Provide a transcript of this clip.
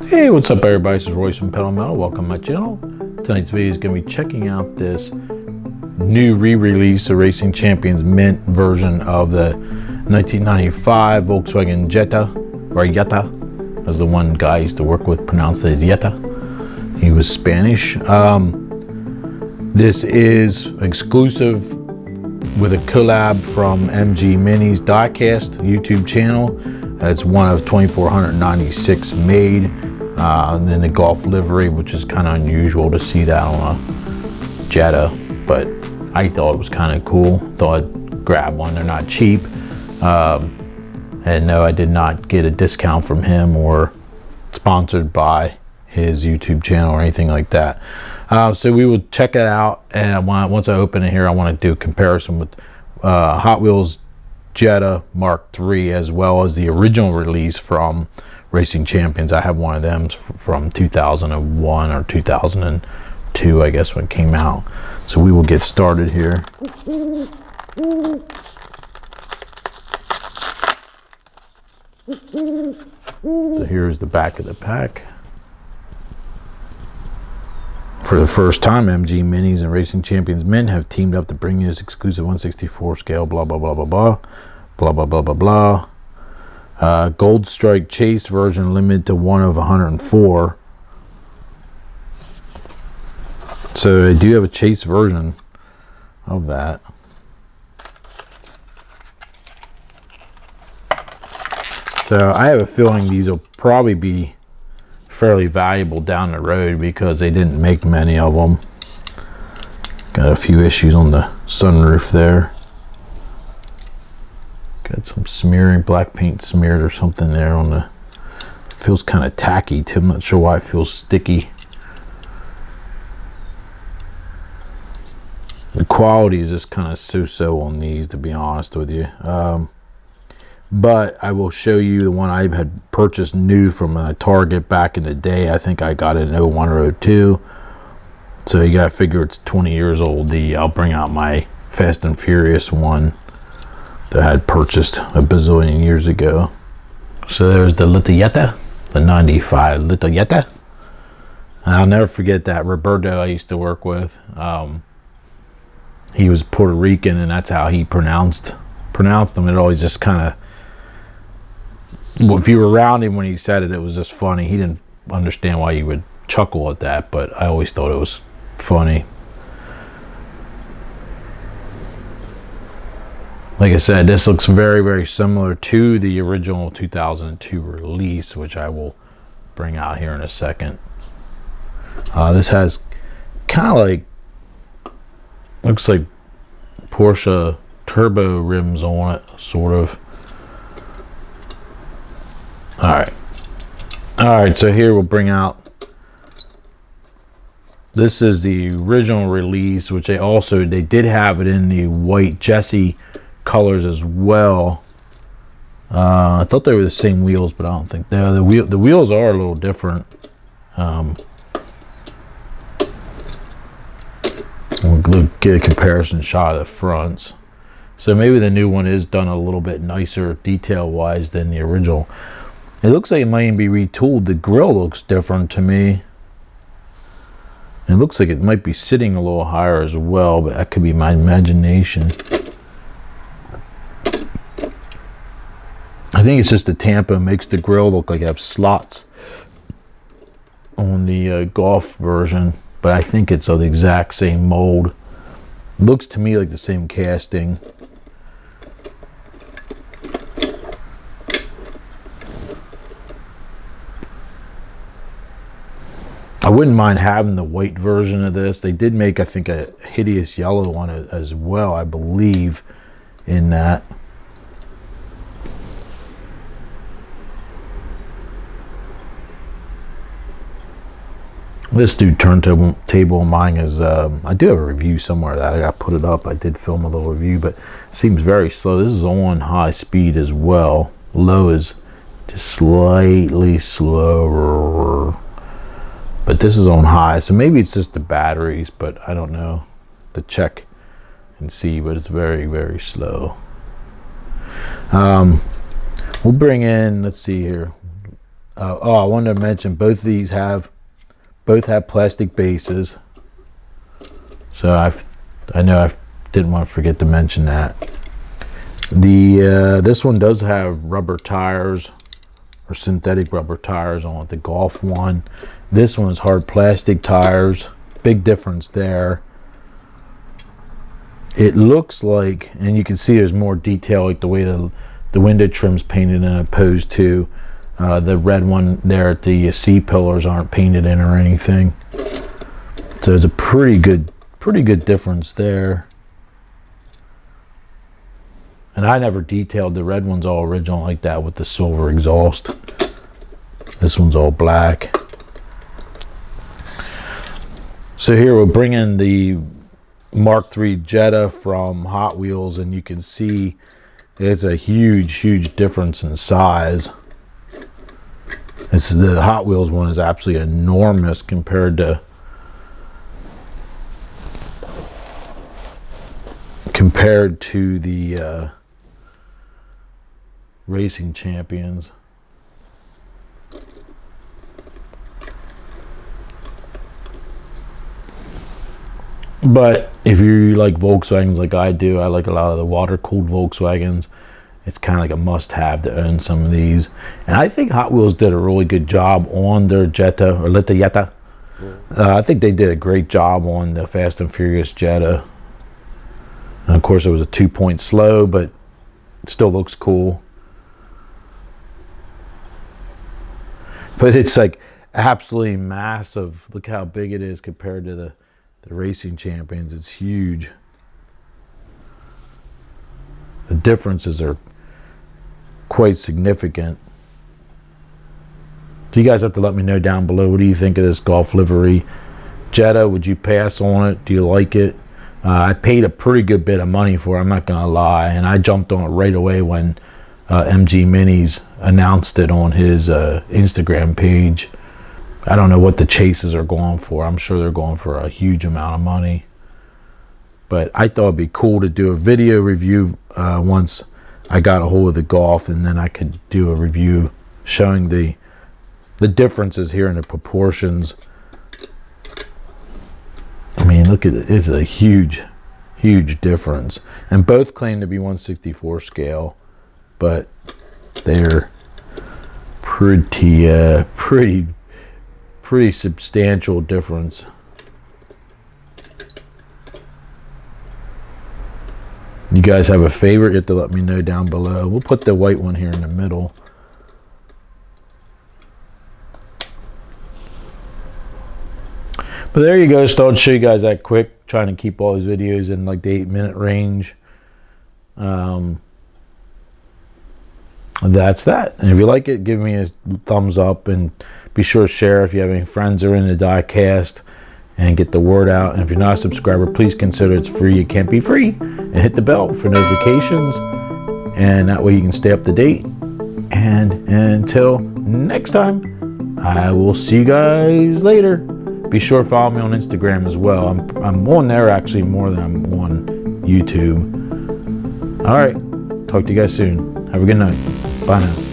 Hey, what's up everybody? This is Royce from Pedal Metal. Welcome to my channel. Tonight's video is going to be checking out this new re-release, the Racing Champions Mint version of the 1995 Volkswagen Jetta, or Jetta, as the one guy I used to work with pronounced it as Jetta. He was Spanish. This is exclusive with a collab from Mk3's Diecast YouTube channel. It's one of 2,496 made. And then the Golf livery, which is kind of unusual to see that on a Jetta, but I thought it was kind of cool. Thought I'd grab one. They're not cheap. And no, I did not get a discount from him or sponsored by his YouTube channel or anything like that. So we will check it out, and once I open it here, I want to do a comparison with Hot Wheels Jetta Mk3 as well as the original release from Racing Champions. I have one of them from 2001 or 2002, I guess, when it came out. So we will get started here. So here's the back of the pack. For the first time, MG Minis and Racing Champions Mint have teamed up to bring you this exclusive 1/64 scale, blah, blah, blah, blah, blah, blah, blah, blah, blah, blah. Gold Strike Chase version, limited to 1 of 104. So they do have a Chase version of that. So I have a feeling these will probably be fairly valuable down the road because they didn't make many of them. Got a few issues on the sunroof there. Got some smearing, black paint smeared or something there on the, feels kind of tacky too. I'm not sure why it feels sticky. The quality is just kind of so-so on these, to be honest with you. But I will show you the one I had purchased new from Target back in the day. I think I got it in 01 or 02. So you gotta figure it's 20 years old. I'll bring out my Fast and Furious one that I had purchased a bazillion years ago. So there's the Little Jetta, the 95 Little Jetta. I'll never forget that Roberto I used to work with. He was Puerto Rican, and that's how he pronounced them. It always just kind of, well, if you were around him when he said it, it was just funny. He didn't understand why you would chuckle at that, but I always thought it was funny. Like I said, this looks very, very similar to the original 2002 release, which I will bring out here in a second. This has kind of like, looks like Porsche turbo rims on it, sort of. Alright, so here we'll bring out, this is the original release, which they did have it in the white Jesse colors as well. I thought they were the same wheels, but I don't think they are. The wheels are a little different. We'll get a comparison shot of the fronts. So maybe the new one is done a little bit nicer detail wise than the original. It looks like it might even be retooled. The grille looks different to me. It looks like it might be sitting a little higher as well, but that could be my imagination. I think it's just the Tampa makes the grille look like it have slots on the Golf version, but I think it's of the exact same mold. It looks to me like the same casting. I wouldn't mind having the white version of this. They did make, I think, a hideous yellow one as well, I believe, in that. This new turntable of mine is, I do have a review somewhere that I got to put it up. I did film a little review, but it seems very slow. This is on high speed as well. Low is just slightly slower. But this is on high, so maybe it's just the batteries, but I don't know. To check and see, but it's very, very slow. We'll bring in, let's see here. I wanted to mention both these have plastic bases. So I know I didn't want to forget to mention that. This one does have rubber tires, or synthetic rubber tires on the Golf one. This one is hard plastic tires. Big difference there. It looks like, and you can see there's more detail, like the way the window trim's painted in, opposed to the red one there at the C-pillars aren't painted in or anything. So it's a pretty good difference there. And I never detailed the red one's all original like that with the silver exhaust. This one's all black. So here we'll bring in the Mk3 Jetta from Hot Wheels, and you can see it's a huge difference in size. The Hot Wheels one is absolutely enormous compared to the Racing Champions. But if you like Volkswagens like I do, I like a lot of the water-cooled Volkswagens. It's kind of like a must-have to own some of these. And I think Hot Wheels did a really good job on their Jetta, or Jetta. I think they did a great job on the Fast and Furious Jetta. And of course, it was a 2-point slow, but it still looks cool. But it's like absolutely massive. Look how big it is compared to the Racing Champions. It's huge. The differences are quite significant. So you guys have to let me know down below, what do you think of this Golf livery Jetta? Would you pass on it? Do you like it? I paid a pretty good bit of money for it, I'm not gonna lie, and I jumped on it right away when MG Minis announced it on his Instagram page. I don't know what the chases are going for. I'm sure they're going for a huge amount of money. But I thought it'd be cool to do a video review once I got a hold of the Golf, and then I could do a review showing the differences here in the proportions. I mean, look at it. It's a huge difference. And both claim to be 1/64 scale, but they're pretty substantial difference. You guys have a favorite? You have to let me know down below. We'll put the white one here in the middle. But there you go. Just thought I'd show you guys that quick. Trying to keep all these videos in like the 8-minute range. That's that. And if you like it, give me a thumbs up, and be sure to share if you have any friends that are in the diecast, and get the word out. And if you're not a subscriber, please consider it's free. It can't be free. And hit the bell for notifications, and that way you can stay up to date. And until next time, I will see you guys later. Be sure to follow me on Instagram as well. I'm on there actually more than I'm on YouTube. All right, talk to you guys soon. Have a good night. Bye now.